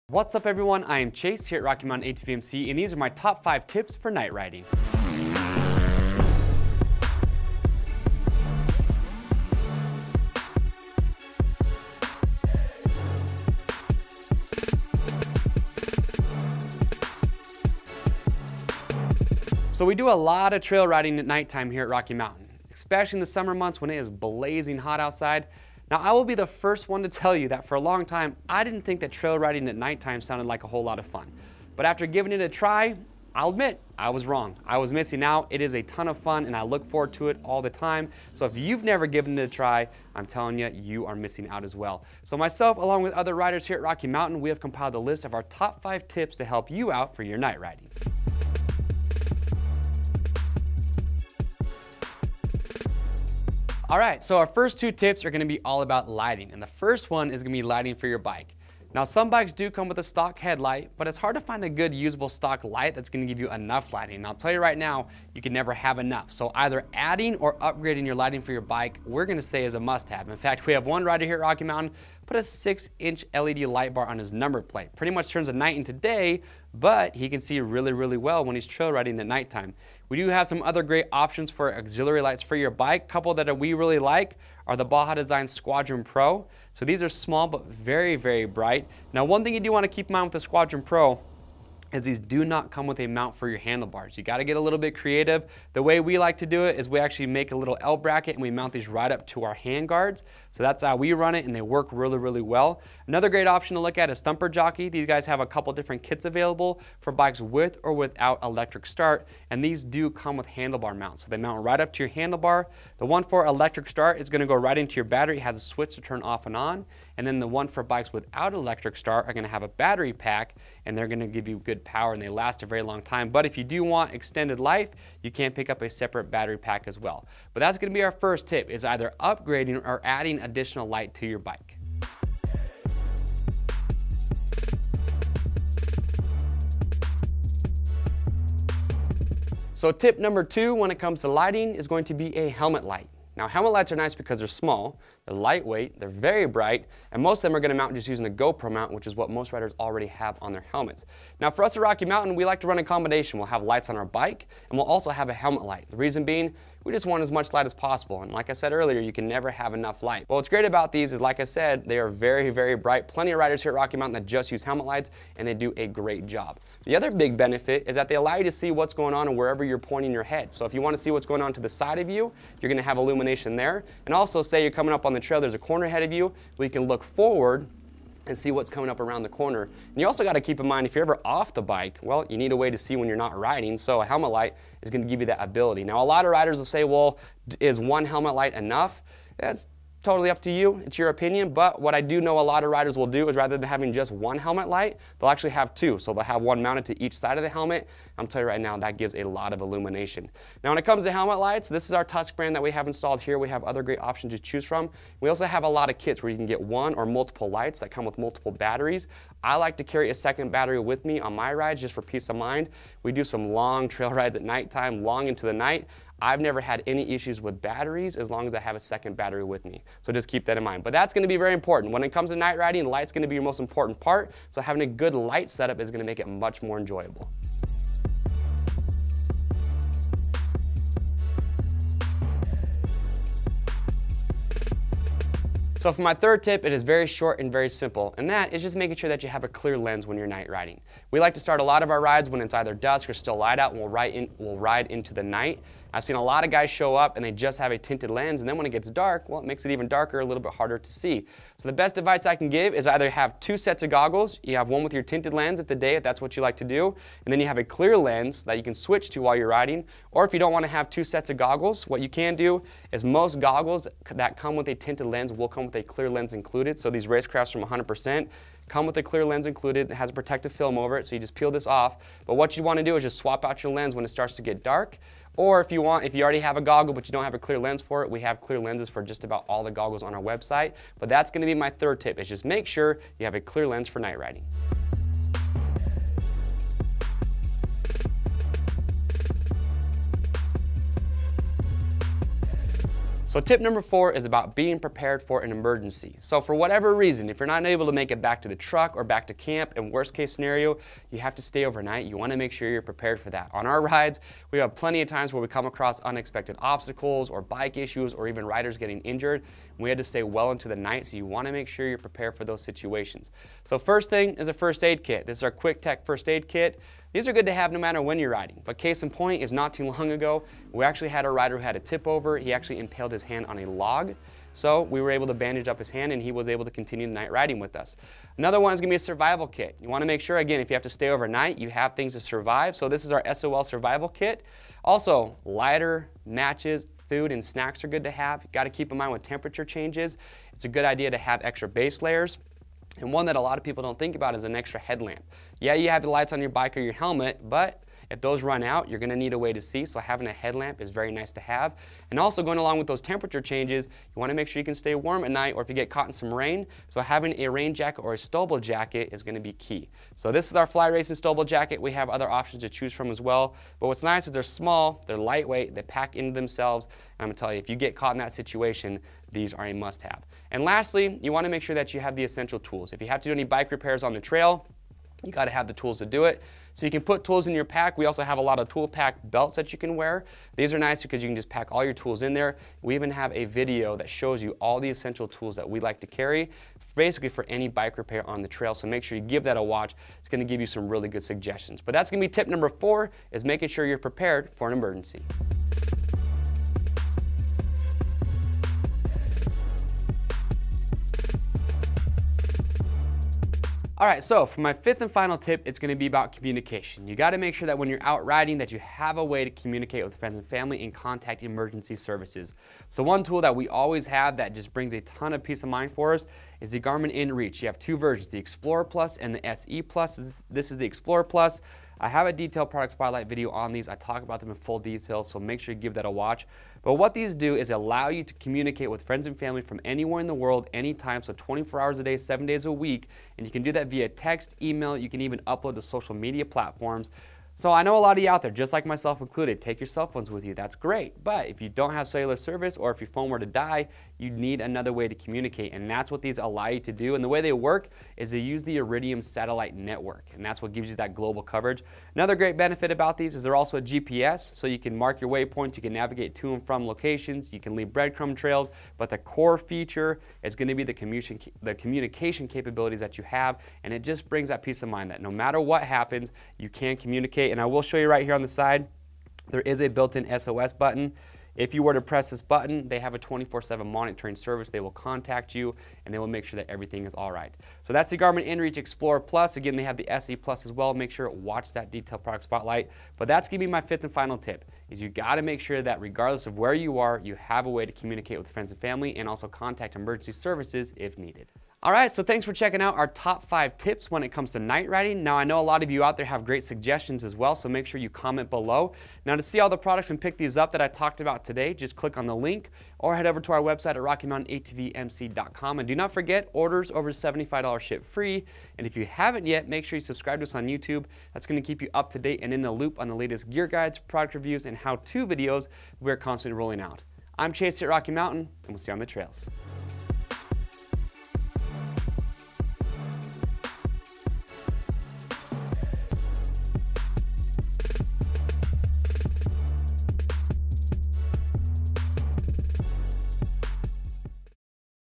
What's up everyone, I am Chase here at Rocky Mountain ATVMC, and these are my top 5 tips for night riding. So we do a lot of trail riding at nighttime here at Rocky Mountain, especially in the summer months when it is blazing hot outside. Now, I will be the first one to tell you that for a long time, I didn't think that trail riding at nighttime sounded like a whole lot of fun. But after giving it a try, I'll admit, I was wrong. I was missing out. It is a ton of fun, and I look forward to it all the time. So if you've never given it a try, I'm telling you, you are missing out as well. So myself, along with other riders here at Rocky Mountain, we have compiled a list of our top 5 tips to help you out for your night riding. All right, so our first 2 tips are gonna be all about lighting, and the first one is gonna be lighting for your bike. Now, some bikes do come with a stock headlight, but it's hard to find a good usable stock light that's gonna give you enough lighting. And I'll tell you right now, you can never have enough. So either adding or upgrading your lighting for your bike, we're gonna say is a must-have. In fact, we have one rider here at Rocky Mountain put a 6-inch LED light bar on his number plate. Pretty much turns the night into day, but he can see really well when he's trail riding at nighttime. We do have some other great options for auxiliary lights for your bike. A couple that we really like are the Baja Design Squadron Pro. So these are small but very bright. Now, one thing you do want to keep in mind with the Squadron Pro is these do not come with a mount for your handlebars. You gotta get a little bit creative. The way we like to do it is we actually make a little L bracket and we mount these right up to our hand guards. So that's how we run it, and they work really well. Another great option to look at is Thumper Jockey. These guys have a couple different kits available for bikes with or without electric start, and these do come with handlebar mounts. So they mount right up to your handlebar. The one for electric start is gonna go right into your battery. It has a switch to turn off and on. And then the one for bikes without electric start are gonna have a battery pack, and they're gonna give you good power, and they last a very long time. But if you do want extended life, you can pick up a separate battery pack as well. But that's gonna be our first tip, is either upgrading or adding additional light to your bike. So tip number 2 when it comes to lighting is going to be a helmet light. Now, helmet lights are nice because they're small, they're lightweight, they're very bright, and most of them are going to mount just using a GoPro mount, which is what most riders already have on their helmets. Now, for us at Rocky Mountain, we like to run a combination. We'll have lights on our bike, and we'll also have a helmet light. The reason being, we just want as much light as possible, and like I said earlier, you can never have enough light. But what's great about these is, like I said, they are very bright. Plenty of riders here at Rocky Mountain that just use helmet lights, and they do a great job. The other big benefit is that they allow you to see what's going on and wherever you're pointing your head. So if you want to see what's going on to the side of you, you're going to have illumination there. And also, say you're coming up on the trail, there's a corner ahead of you, we can look forward and see what's coming up around the corner. And you also got to keep in mind, if you're ever off the bike, well, you need a way to see when you're not riding, so a helmet light is going to give you that ability. Now, a lot of riders will say, well, is one helmet light enough? That's totally up to you, it's your opinion, but what I do know a lot of riders will do is, rather than having just one helmet light, they'll actually have 2. So they'll have one mounted to each side of the helmet. I'm telling you right now, that gives a lot of illumination. Now, when it comes to helmet lights, this is our Tusk brand that we have installed here. We have other great options to choose from. We also have a lot of kits where you can get one or multiple lights that come with multiple batteries. I like to carry a second battery with me on my rides just for peace of mind. We do some long trail rides at nighttime, long into the night. I've never had any issues with batteries as long as I have a second battery with me. So just keep that in mind. But that's going to be very important. When it comes to night riding, light's going to be your most important part. So having a good light setup is going to make it much more enjoyable. So for my third tip, it is very short and very simple, and that is just making sure that you have a clear lens when you're night riding. We like to start a lot of our rides when it's either dusk or still light out, and we'll ride into the night. I've seen a lot of guys show up and they just have a tinted lens, and then when it gets dark, well, it makes it even darker, a little bit harder to see. So the best advice I can give is either have 2 sets of goggles. You have one with your tinted lens at the day, if that's what you like to do, and then you have a clear lens that you can switch to while you're riding. Or if you don't want to have 2 sets of goggles, what you can do is most goggles that come with a tinted lens will come with a clear lens included. So these Racecrafts from 100% come with a clear lens included. It has a protective film over it, so you just peel this off. But what you want to do is just swap out your lens when it starts to get dark. Or if you already have a goggle but you don't have a clear lens for it, we have clear lenses for just about all the goggles on our website. But that's going to be my third tip, is just make sure you have a clear lens for night riding. So tip number 4 is about being prepared for an emergency. So for whatever reason, if you're not able to make it back to the truck or back to camp, in worst case scenario, you have to stay overnight, you want to make sure you're prepared for that. On our rides, we have plenty of times where we come across unexpected obstacles or bike issues or even riders getting injured. We had to stay well into the night, so you want to make sure you're prepared for those situations. So first thing is a first aid kit. This is our Quick Tech first aid kit. These are good to have no matter when you're riding, but case in point is not too long ago, we actually had a rider who had a tip over. He actually impaled his hand on a log, so we were able to bandage up his hand and he was able to continue the night riding with us. Another one is going to be a survival kit. You want to make sure, again, if you have to stay overnight, you have things to survive, so this is our SOL survival kit. Also, lighter, matches, food and snacks are good to have. You've got to keep in mind with temperature changes, it's a good idea to have extra base layers. And one that a lot of people don't think about is an extra headlamp. Yeah, you have the lights on your bike or your helmet, but if those run out, you're going to need a way to see, so having a headlamp is very nice to have. And also going along with those temperature changes, you want to make sure you can stay warm at night or if you get caught in some rain, so having a rain jacket or a stowable jacket is going to be key. So this is our Fly Racing stowable jacket. We have other options to choose from as well, but what's nice is they're small, they're lightweight, they pack into themselves, and I'm going to tell you, if you get caught in that situation, these are a must-have. And lastly, you want to make sure that you have the essential tools. If you have to do any bike repairs on the trail, you got to have the tools to do it. So you can put tools in your pack. We also have a lot of tool pack belts that you can wear. These are nice because you can just pack all your tools in there. We even have a video that shows you all the essential tools that we like to carry, basically for any bike repair on the trail. So make sure you give that a watch. It's going to give you some really good suggestions. But that's going to be tip number 4, is making sure you're prepared for an emergency. All right, so for my 5th and final tip, it's going to be about communication. You got to make sure that when you're out riding that you have a way to communicate with friends and family and contact emergency services. So one tool that we always have that just brings a ton of peace of mind for us is the Garmin InReach. You have 2 versions, the Explorer Plus and the SE Plus. This is the Explorer Plus. I have a detailed product spotlight video on these. I talk about them in full detail, so make sure you give that a watch. But what these do is allow you to communicate with friends and family from anywhere in the world, anytime, so 24 hours a day, 7 days a week. And you can do that via text, email, you can even upload to social media platforms. So I know a lot of you out there, just like myself included, take your cell phones with you. That's great. But if you don't have cellular service or if your phone were to die, you need another way to communicate. And that's what these allow you to do. And the way they work is they use the Iridium satellite network. And that's what gives you that global coverage. Another great benefit about these is they're also GPS. So you can mark your waypoints, you can navigate to and from locations, you can leave breadcrumb trails. But the core feature is going to be the communication capabilities that you have. And it just brings that peace of mind that no matter what happens, you can communicate. And I will show you right here on the side, there is a built-in SOS button. If you were to press this button, they have a 24/7 monitoring service. They will contact you and they will make sure that everything is all right. So that's the Garmin InReach Explorer Plus. Again, they have the SE Plus as well. Make sure to watch that detailed product spotlight. But that's going to be my 5th and final tip, is you got to make sure that regardless of where you are, you have a way to communicate with friends and family and also contact emergency services if needed. All right, so thanks for checking out our top 5 tips when it comes to night riding. Now, I know a lot of you out there have great suggestions as well, so make sure you comment below. Now, to see all the products and pick these up that I talked about today, just click on the link or head over to our website at RockyMountainATVMC.com. And do not forget, orders over $75 ship free. And if you haven't yet, make sure you subscribe to us on YouTube. That's going to keep you up to date and in the loop on the latest gear guides, product reviews, and how-to videos we're constantly rolling out. I'm Chase here at Rocky Mountain, and we'll see you on the trails.